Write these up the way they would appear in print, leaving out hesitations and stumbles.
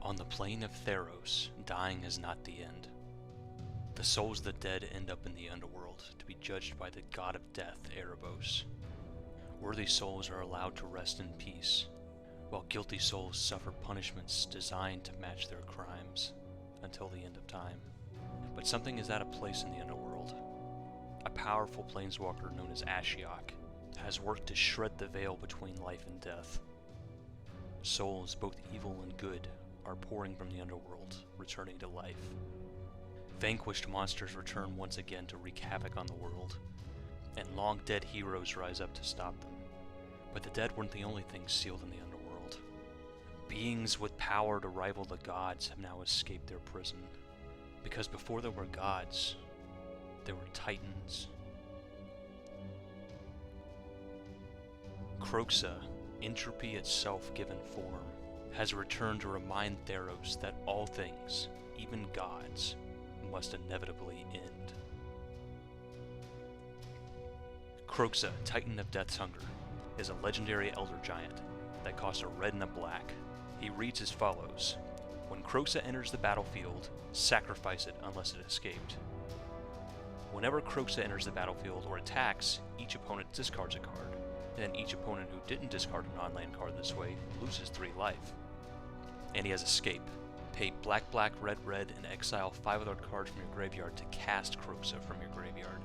On the plane of Theros, dying is not the end. The souls of the dead end up in the underworld to be judged by the god of death, Erebos. Worthy souls are allowed to rest in peace, while guilty souls suffer punishments designed to match their crimes until the end of time. But something is out of place in the underworld. A powerful planeswalker known as Ashiok has worked to shred the veil between life and death. Souls, both evil and good, are pouring from the underworld, returning to life. Vanquished monsters return once again to wreak havoc on the world, and long-dead heroes rise up to stop them. But the dead weren't the only things sealed in the underworld. Beings with power to rival the gods have now escaped their prison, because before there were gods, there were titans. Kroxa, entropy itself given form, has returned to remind Theros that all things, even gods, must inevitably end. Kroxa, Titan of Death's Hunger, is a legendary elder giant that costs a red and a black. He reads as follows: when Kroxa enters the battlefield, sacrifice it unless it escaped. Whenever Kroxa enters the battlefield or attacks, each opponent discards a card. Then each opponent who didn't discard a non-land card this way loses 3 life. And he has Escape. Pay black, black, red, red, and exile 5 other cards from your graveyard to cast Kroxa from your graveyard.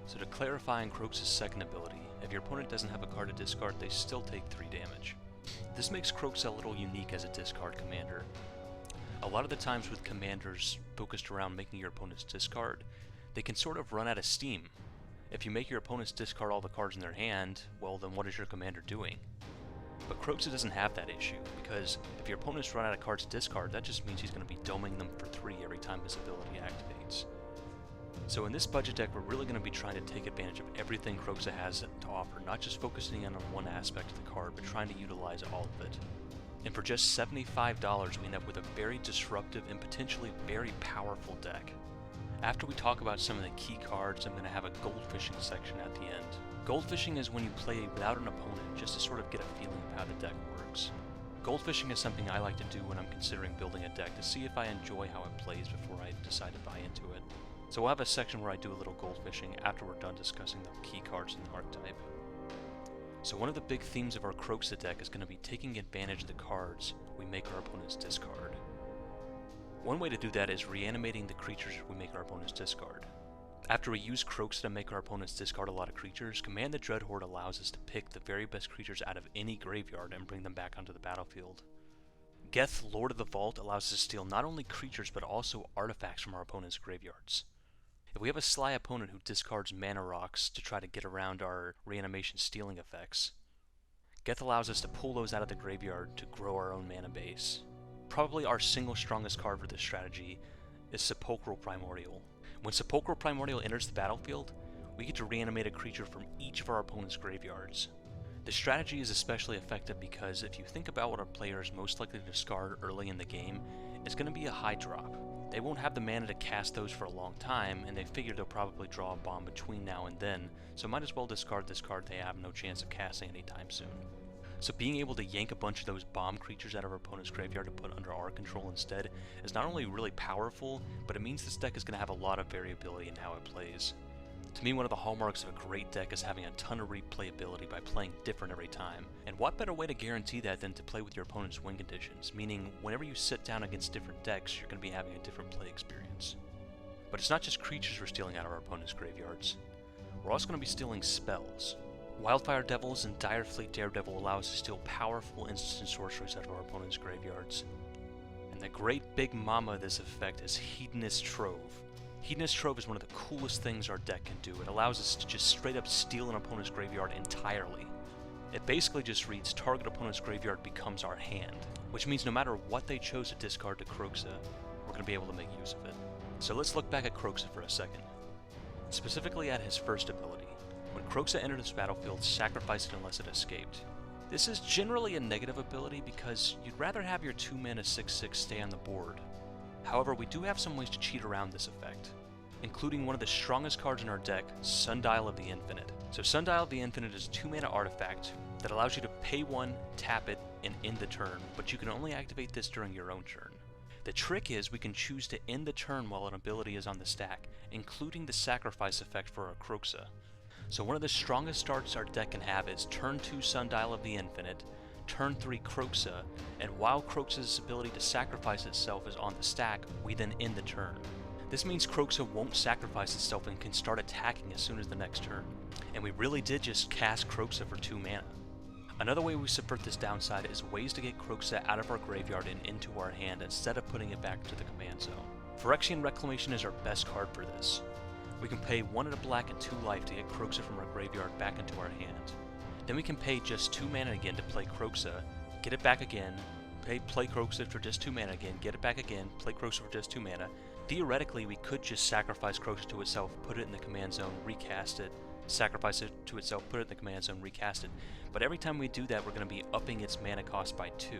So to clarify on Kroxa's second ability, if your opponent doesn't have a card to discard, they still take 3 damage. This makes Kroxa a little unique as a discard commander. A lot of the times with commanders focused around making your opponents discard, they can sort of run out of steam. If you make your opponents discard all the cards in their hand, well then what is your commander doing? But Kroxa doesn't have that issue, because if your opponents run out of cards to discard, that just means he's going to be doming them for 3 every time his ability activates. So in this budget deck, we're really going to be trying to take advantage of everything Kroxa has to offer, not just focusing on one aspect of the card, but trying to utilize all of it. And for just $75, we end up with a very disruptive and potentially very powerful deck. After we talk about some of the key cards, I'm going to have a goldfishing section at the end. Goldfishing is when you play without an opponent, just to sort of get a feeling of how the deck works. Goldfishing is something I like to do when I'm considering building a deck to see if I enjoy how it plays before I decide to buy into it. So we'll have a section where I do a little goldfishing after we're done discussing the key cards in the archetype. So one of the big themes of our Kroxa deck is going to be taking advantage of the cards we make our opponents discard. One way to do that is reanimating the creatures we make our opponents discard. After we use Kroxa to make our opponents discard a lot of creatures, Command the Dreadhorde allows us to pick the very best creatures out of any graveyard and bring them back onto the battlefield. Geth, Lord of the Vault, allows us to steal not only creatures but also artifacts from our opponents' graveyards. If we have a sly opponent who discards mana rocks to try to get around our reanimation stealing effects, Geth allows us to pull those out of the graveyard to grow our own mana base. Probably our single strongest card for this strategy is Sepulchral Primordial. When Sepulchral Primordial enters the battlefield, we get to reanimate a creature from each of our opponent's graveyards. This strategy is especially effective because if you think about what a player is most likely to discard early in the game, it's going to be a high drop. They won't have the mana to cast those for a long time, and they figure they'll probably draw a bomb between now and then, so might as well discard this card they have no chance of casting anytime soon. So being able to yank a bunch of those bomb creatures out of our opponent's graveyard to put under our control instead is not only really powerful, but it means this deck is going to have a lot of variability in how it plays. To me, one of the hallmarks of a great deck is having a ton of replayability by playing different every time. And what better way to guarantee that than to play with your opponent's win conditions, meaning whenever you sit down against different decks, you're going to be having a different play experience. But it's not just creatures we're stealing out of our opponent's graveyards. We're also going to be stealing spells. Wildfire Devils and Direfleet Daredevil allow us to steal powerful instants and sorceries out of our opponent's graveyards. And the great big mama of this effect is Hedonist Trove. Hedonist Trove is one of the coolest things our deck can do. It allows us to just straight up steal an opponent's graveyard entirely. It basically just reads target opponent's graveyard becomes our hand, which means no matter what they chose to discard to Kroxa, we're going to be able to make use of it. So let's look back at Kroxa for a second. Specifically at his first ability. When Kroxa entered this battlefield, sacrifice it unless it escaped. This is generally a negative ability because you'd rather have your 2-mana 6/6 stay on the board. However, we do have some ways to cheat around this effect, including one of the strongest cards in our deck, Sundial of the Infinite. So Sundial of the Infinite is a 2-mana artifact that allows you to pay 1, tap it, and end the turn, but you can only activate this during your own turn. The trick is we can choose to end the turn while an ability is on the stack, including the sacrifice effect for our Kroxa. So one of the strongest starts our deck can have is turn 2 Sundial of the Infinite, turn 3 Kroxa, and while Kroxa's ability to sacrifice itself is on the stack, we then end the turn. This means Kroxa won't sacrifice itself and can start attacking as soon as the next turn. And we really did just cast Kroxa for 2 mana. Another way we subvert this downside is ways to get Kroxa out of our graveyard and into our hand instead of putting it back to the command zone. Phyrexian Reclamation is our best card for this. We can pay 1 and a black and 2 life to get Kroxa from our graveyard back into our hand. Then we can pay just 2 mana again to play Kroxa, get it back again, play Kroxa for just 2 mana again, get it back again, play Kroxa for just 2 mana. Theoretically, we could just sacrifice Kroxa to itself, put it in the command zone, recast it, sacrifice it to itself, put it in the command zone, recast it. But every time we do that, we're going to be upping its mana cost by 2.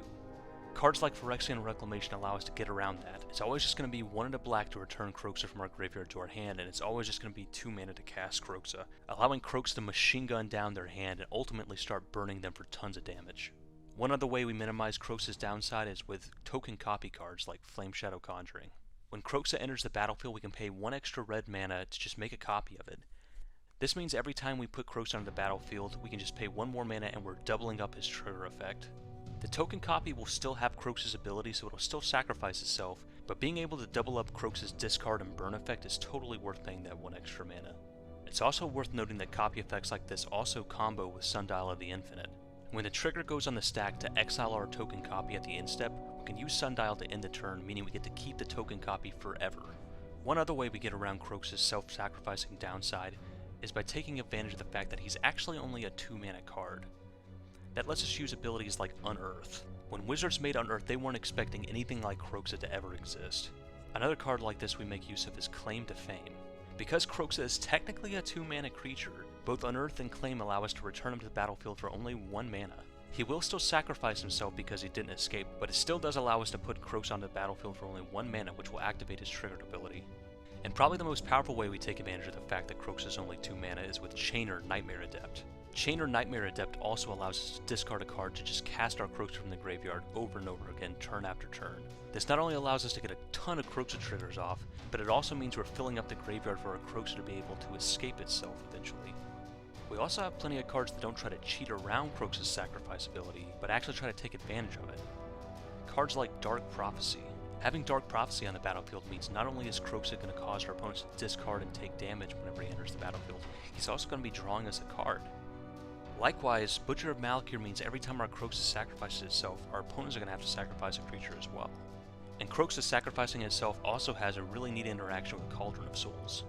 Cards like Phyrexian Reclamation allow us to get around that. It's always just going to be 1 and a black to return Kroxa from our graveyard to our hand, and it's always just going to be 2 mana to cast Kroxa, allowing Kroxa to machine gun down their hand and ultimately start burning them for tons of damage. One other way we minimize Kroxa's downside is with token copy cards like Flame Shadow Conjuring. When Kroxa enters the battlefield, we can pay 1 extra red mana to just make a copy of it. This means every time we put Kroxa on the battlefield, we can just pay 1 more mana and we're doubling up his trigger effect. The token copy will still have Kroxa's ability, so it'll still sacrifice itself, but being able to double up Kroxa's discard and burn effect is totally worth paying that 1 extra mana. It's also worth noting that copy effects like this also combo with Sundial of the Infinite. When the trigger goes on the stack to exile our token copy at the end step, we can use Sundial to end the turn, meaning we get to keep the token copy forever. One other way we get around Kroxa's self-sacrificing downside is by taking advantage of the fact that he's actually only a 2 mana card. That lets us use abilities like Unearth. When Wizards made Unearth, they weren't expecting anything like Kroxa to ever exist. Another card like this we make use of is Claim to Fame. Because Kroxa is technically a 2 mana creature, both Unearth and Claim allow us to return him to the battlefield for only 1 mana. He will still sacrifice himself because he didn't escape, but it still does allow us to put Kroxa on the battlefield for only 1 mana, which will activate his triggered ability. And probably the most powerful way we take advantage of the fact that Kroxa is only 2 mana is with Chainer Nightmare Adept. Chainer Nightmare Adept also allows us to discard a card to just cast our Kroxa from the graveyard over and over again, turn after turn. This not only allows us to get a ton of Kroxa triggers off, but it also means we're filling up the graveyard for our Kroxa to be able to escape itself eventually. We also have plenty of cards that don't try to cheat around Kroxa's sacrifice ability, but actually try to take advantage of it. Cards like Dark Prophecy. Having Dark Prophecy on the battlefield means not only is Kroxa going to cause our opponents to discard and take damage whenever he enters the battlefield, he's also going to be drawing us a card. Likewise, Butcher of Malakir means every time our Kroxa sacrifices itself, our opponents are going to have to sacrifice a creature as well. And Kroxa sacrificing itself also has a really neat interaction with Cauldron of Souls.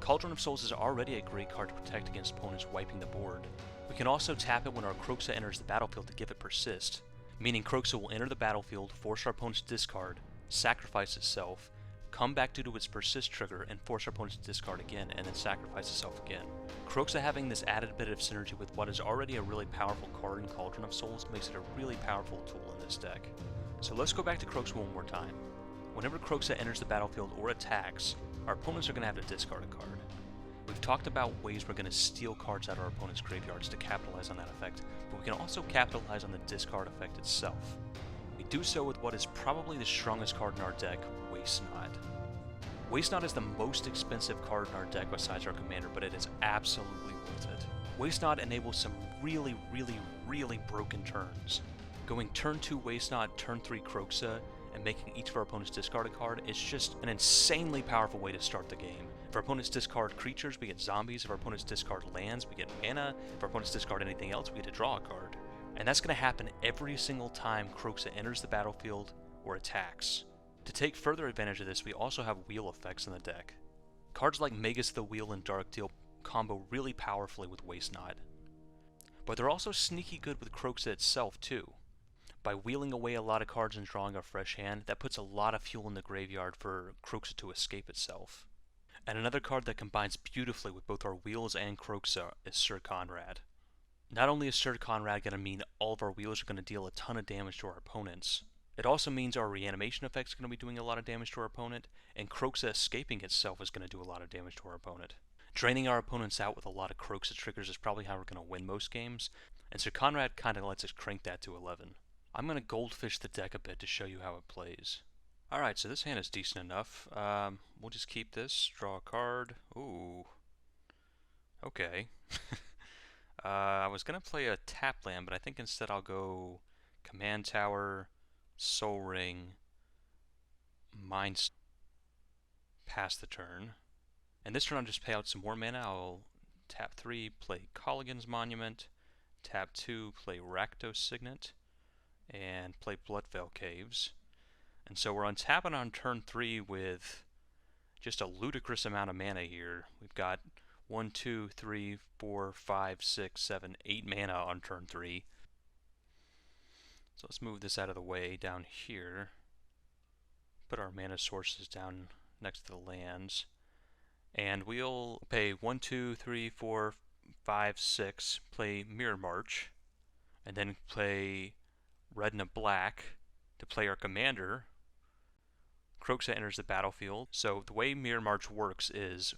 Cauldron of Souls is already a great card to protect against opponents wiping the board. We can also tap it when our Kroxa enters the battlefield to give it Persist, meaning Kroxa will enter the battlefield, force our opponents to discard, sacrifice itself, come back due to its Persist trigger, and force our opponents to discard again, and then sacrifice itself again. Kroxa having this added bit of synergy with what is already a really powerful card in Cauldron of Souls makes it a really powerful tool in this deck. So let's go back to Kroxa one more time. Whenever Kroxa enters the battlefield or attacks, our opponents are going to have to discard a card. We've talked about ways we're going to steal cards out of our opponent's graveyards to capitalize on that effect, but we can also capitalize on the discard effect itself. We do so with what is probably the strongest card in our deck, Waste Not. Waste Not is the most expensive card in our deck besides our commander, but it is absolutely worth it. Waste Not enables some really broken turns. Going turn 2 Waste Not, turn 3 Kroxa, and making each of our opponents discard a card is just an insanely powerful way to start the game. If our opponents discard creatures, we get zombies. If our opponents discard lands, we get mana. If our opponents discard anything else, we get to draw a card. And that's going to happen every single time Kroxa enters the battlefield or attacks. To take further advantage of this, we also have wheel effects in the deck. Cards like Magus the Wheel and Dark Deal combo really powerfully with Waste Not. But they're also sneaky good with Kroxa itself too. By wheeling away a lot of cards and drawing a fresh hand, that puts a lot of fuel in the graveyard for Kroxa to escape itself. And another card that combines beautifully with both our wheels and Kroxa is Sir Conrad. Not only is Sir Conrad going to mean all of our wheels are going to deal a ton of damage to our opponents, it also means our reanimation effect is going to be doing a lot of damage to our opponent, and Kroxa escaping itself is going to do a lot of damage to our opponent. Draining our opponents out with a lot of Kroxa triggers is probably how we're going to win most games, and Sir Conrad kind of lets us crank that to 11. I'm going to goldfish the deck a bit to show you how it plays. Alright, so this hand is decent enough. We'll just keep this, draw a card. Ooh. Okay. I was going to play a tap land, but I think instead I'll go Command Tower, Soul Ring, Mind, pass the turn. And this turn I'll just pay out some more mana. I'll tap 3, play Colligan's Monument, tap 2, play Rakdos Signet, and play Bloodveil Caves. And so we're untapping on turn 3 with just a ludicrous amount of mana here. We've got 1, 2, 3, 4, 5, 6, 7, 8 mana on turn 3. So let's move this out of the way down here. Put our mana sources down next to the lands. And we'll pay 1, 2, 3, 4, 5, 6, play Mirror March, and then play red and a black to play our commander. Kroxa enters the battlefield. So the way Mirror March works is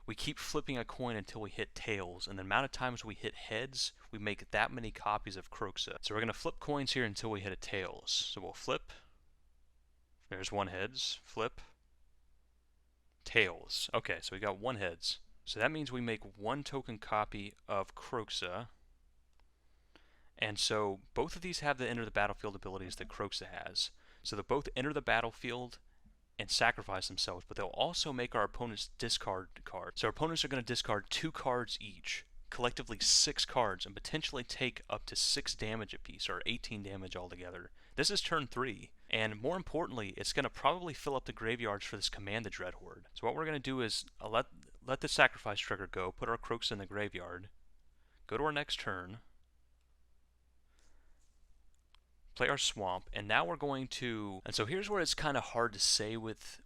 we keep flipping a coin until we hit tails, and the amount of times we hit heads, we make that many copies of Kroxa. So we're going to flip coins here until we hit a tails. So we'll flip. There's one heads. Flip. Tails. Okay, so we got one heads. So that means we make one token copy of Kroxa. And so both of these have the enter the battlefield abilities that Kroxa has. So they'll both enter the battlefield and sacrifice themselves, but they'll also make our opponents discard cards. So our opponents are going to discard 2 cards each, collectively 6 cards, and potentially take up to 6 damage apiece, or 18 damage altogether. This is turn 3, and more importantly, it's going to probably fill up the graveyards for this Command the Dreadhorde. So what we're going to do is let the sacrifice trigger go, put our Kroxa in the graveyard, go to our next turn, play our swamp, and now we're going to, and so here's where it's kind of hard to say with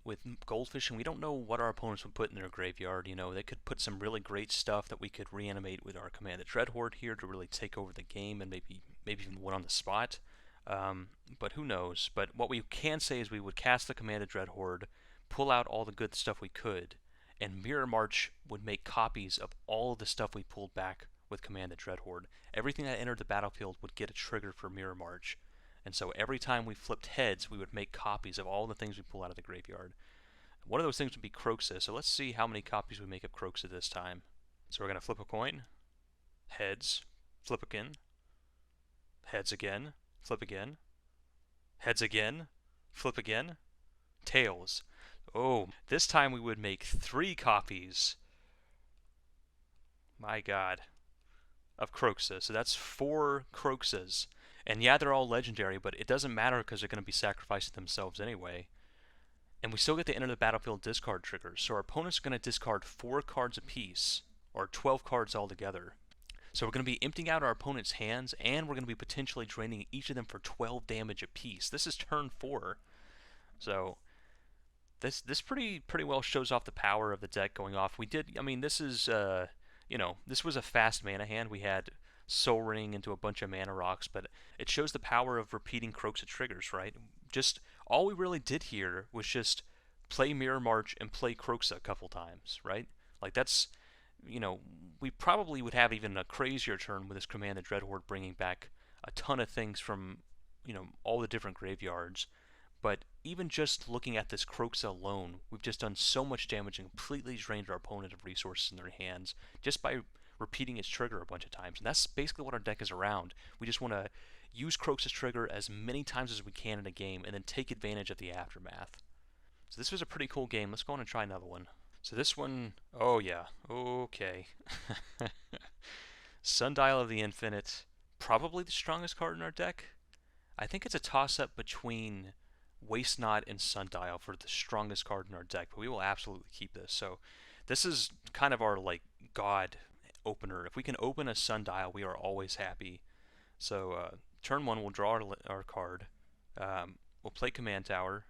goldfishing. We don't know what our opponents would put in their graveyard. You know, they could put some really great stuff that we could reanimate with our Command the Dreadhorde here to really take over the game and maybe even win on the spot. But who knows? But what we can say is we would cast the Command the Dreadhorde, pull out all the good stuff we could, and Mirror March would make copies of all of the stuff we pulled back with Command the Dreadhorde. Everything that entered the battlefield would get a trigger for Mirror March. And so every time we flipped heads, we would make copies of all the things we pull out of the graveyard. One of those things would be Kroxa, so let's see how many copies we make of Kroxa this time. So we're going to flip a coin, heads, flip again, heads again, flip again, heads again, flip again, tails. Oh, this time we would make 3 copies. My God. Of Kroxa, so that's 4 Kroxas. And yeah, they're all legendary, but it doesn't matter because they're going to be sacrificing themselves anyway. And we still get the enter the battlefield discard triggers. So our opponents are going to discard 4 cards apiece, or 12 cards altogether. So we're going to be emptying out our opponent's hands, and we're going to be potentially draining each of them for 12 damage apiece. This is turn 4. So this pretty well shows off the power of the deck going off. We did, I mean, this is, you know, this was a fast mana hand. We had Soul Ring into a bunch of mana rocks, but it shows the power of repeating Kroxa triggers, right? Just all we really did here was just play Mirror March and play Kroxa a couple times, right? Like that's, you know, we probably would have even a crazier turn with this Command the Dreadhorde bringing back a ton of things from, you know, all the different graveyards. But even just looking at this Kroxa alone, we've just done so much damage and completely drained our opponent of resources in their hands just by repeating its trigger a bunch of times. And that's basically what our deck is around. We just want to use Kroxa's trigger as many times as we can in a game and then take advantage of the aftermath. So this was a pretty cool game. Let's go on and try another one. So this one, oh yeah, okay. Sundial of the Infinite, probably the strongest card in our deck. I think it's a toss-up between Waste Not and Sundial for the strongest card in our deck, but we will absolutely keep this. So this is kind of our like god opener. If we can open a Sundial, we are always happy. So turn 1, we'll draw our card. We'll play Command Tower,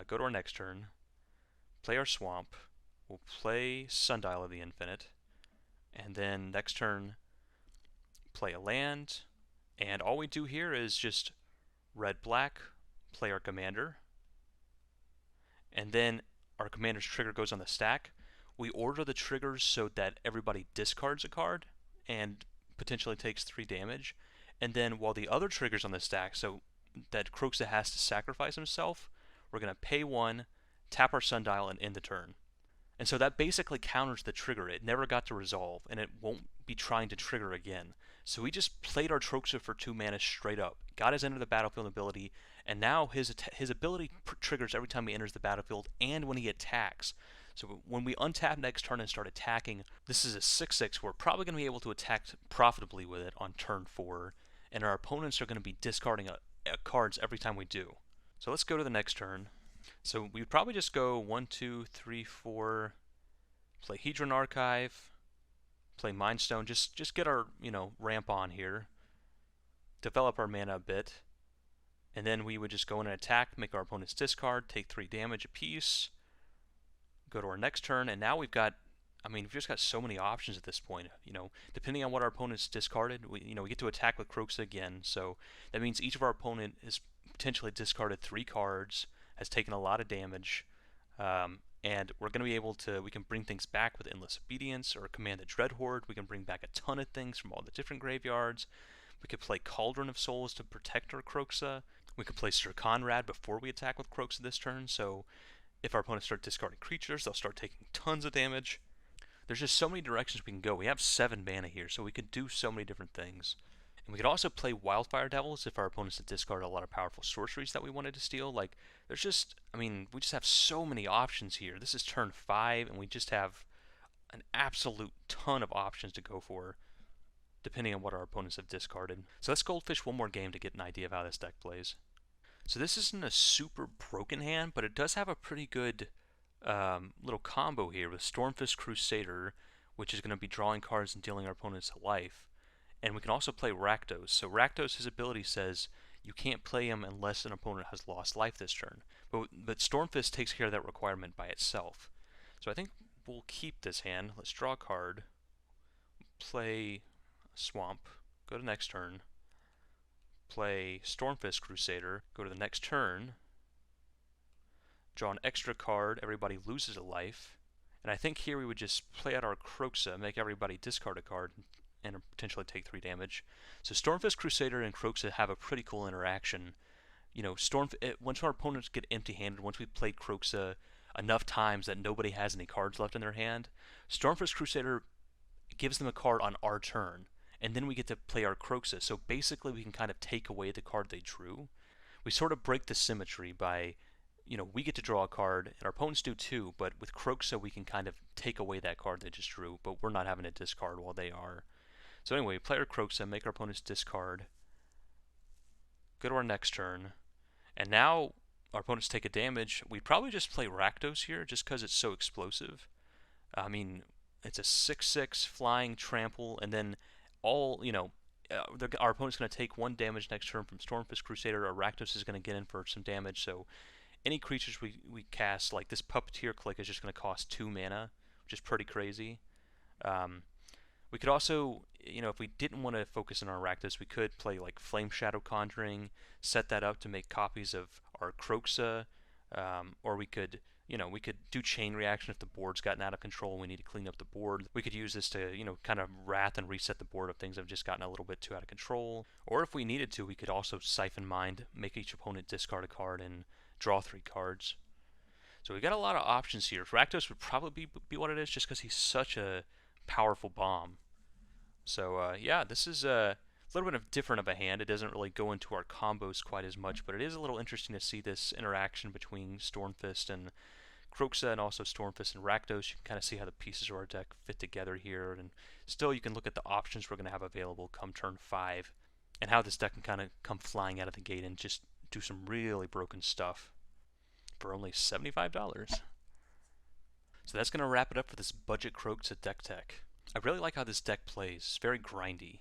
go to our next turn, play our Swamp, we'll play Sundial of the Infinite, and then next turn play a land, and all we do here is just red-black, play our commander, and then our commander's trigger goes on the stack. We order the triggers so that everybody discards a card and potentially takes 3 damage, And then while the other triggers on the stack, so that Kroxa has to sacrifice himself, we're going to pay 1, tap our sundial, and end the turn. And so that basically counters the trigger. It never got to resolve, and it won't be trying to trigger again. So we just played our Kroxa for 2 mana straight up, got his Enter the Battlefield ability, and now his ability triggers every time he enters the battlefield and when he attacks. So when we untap next turn and start attacking, this is a 6/6. We're probably going to be able to attack profitably with it on turn 4, and our opponents are going to be discarding cards every time we do. So let's go to the next turn. So we would probably just go 1, 2, 3, 4, play Hedron Archive, play Mind Stone, just get our, ramp on here, develop our mana a bit, and then we would just go in and attack, make our opponents discard, take 3 damage apiece, go to our next turn, and now we've just got so many options at this point. Depending on what our opponent's discarded, we get to attack with Kroxa again, so that means each of our opponent has potentially discarded 3 cards, has taken a lot of damage, and we're going to be able to, we can bring things back with Endless Obedience or Command the Dread Horde. We can bring back a ton of things from all the different graveyards. We could play Cauldron of Souls to protect our Kroxa. We could play Sir Conrad before we attack with Kroxa this turn, so if our opponents start discarding creatures, they'll start taking tons of damage. There's just so many directions we can go. We have 7 mana here, so we could do so many different things. And we could also play Wildfire Devils if our opponents had discarded a lot of powerful sorceries that we wanted to steal. we just have so many options here. This is turn 5, and we just have an absolute ton of options to go for, depending on what our opponents have discarded. So let's Goldfish one more game to get an idea of how this deck plays. So this isn't a super broken hand, but it does have a pretty good little combo here with Stormfist Crusader, which is going to be drawing cards and dealing our opponents a life. And we can also play Rakdos. So Rakdos, his ability says you can't play him unless an opponent has lost life this turn. But Stormfist takes care of that requirement by itself. So I think we'll keep this hand. Let's draw a card, play Swamp, go to the next turn, play Stormfist Crusader, go to the next turn, draw an extra card, everybody loses a life, and I think here we would just play out our Kroxa, make everybody discard a card, and potentially take 3 damage. So Stormfist Crusader and Kroxa have a pretty cool interaction. Once our opponents get empty-handed, once we've played Kroxa enough times that nobody has any cards left in their hand, Stormfist Crusader gives them a card on our turn, and then we get to play our Kroxa. So basically we can kind of take away the card they drew. We sort of break the symmetry by, we get to draw a card, and our opponents do too, but with Kroxa we can kind of take away that card they just drew, but we're not having to discard while they are. So anyway, play our Kroxa, make our opponents discard, go to our next turn, and now our opponents take a damage. We'd probably just play Rakdos here, just because it's so explosive. It's a 6/6 flying trample, and then our opponent's going to take 1 damage next turn from Stormfist Crusader, or Rakdos is going to get in for some damage, so any creatures we cast, like this Puppeteer Click, is just going to cost 2 mana, which is pretty crazy. We could also, if we didn't want to focus on our Rakdos, we could play like Flame Shadow Conjuring, set that up to make copies of our Kroxa, or we could do Chain Reaction if the board's gotten out of control and we need to clean up the board. We could use this to, kind of wrath and reset the board if things have just gotten a little bit too out of control. Or if we needed to, we could also Siphon Mind, make each opponent discard a card, and draw 3 cards. So we got a lot of options here. Rakdos would probably be what it is, just because he's such a powerful bomb. So yeah, this is a little bit different of a hand. It doesn't really go into our combos quite as much, but it is a little interesting to see this interaction between Stormfist and Kroxa, and also Stormfist and Rakdos. You can kind of see how the pieces of our deck fit together here, and still you can look at the options we're going to have available come turn 5, and how this deck can kind of come flying out of the gate and just do some really broken stuff for only $75. So that's going to wrap it up for this budget Kroxa deck tech. I really like how this deck plays. It's very grindy.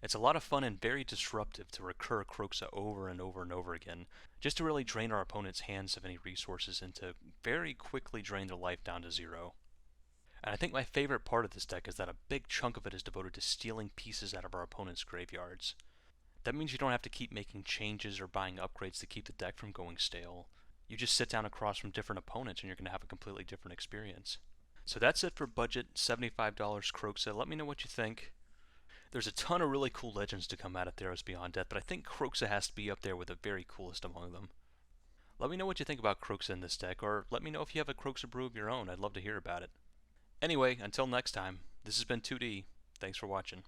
It's a lot of fun and very disruptive to recur Kroxa over and over and over again, just to really drain our opponent's hands of any resources and to very quickly drain their life down to 0. And I think my favorite part of this deck is that a big chunk of it is devoted to stealing pieces out of our opponent's graveyards. That means you don't have to keep making changes or buying upgrades to keep the deck from going stale. You just sit down across from different opponents and you're going to have a completely different experience. So that's it for budget $75 Kroxa. Let me know what you think. There's a ton of really cool legends to come out of Theros Beyond Death, but I think Kroxa has to be up there with the very coolest among them. Let me know what you think about Kroxa in this deck, or let me know if you have a Kroxa brew of your own. I'd love to hear about it. Anyway, until next time, this has been 2D. Thanks for watching.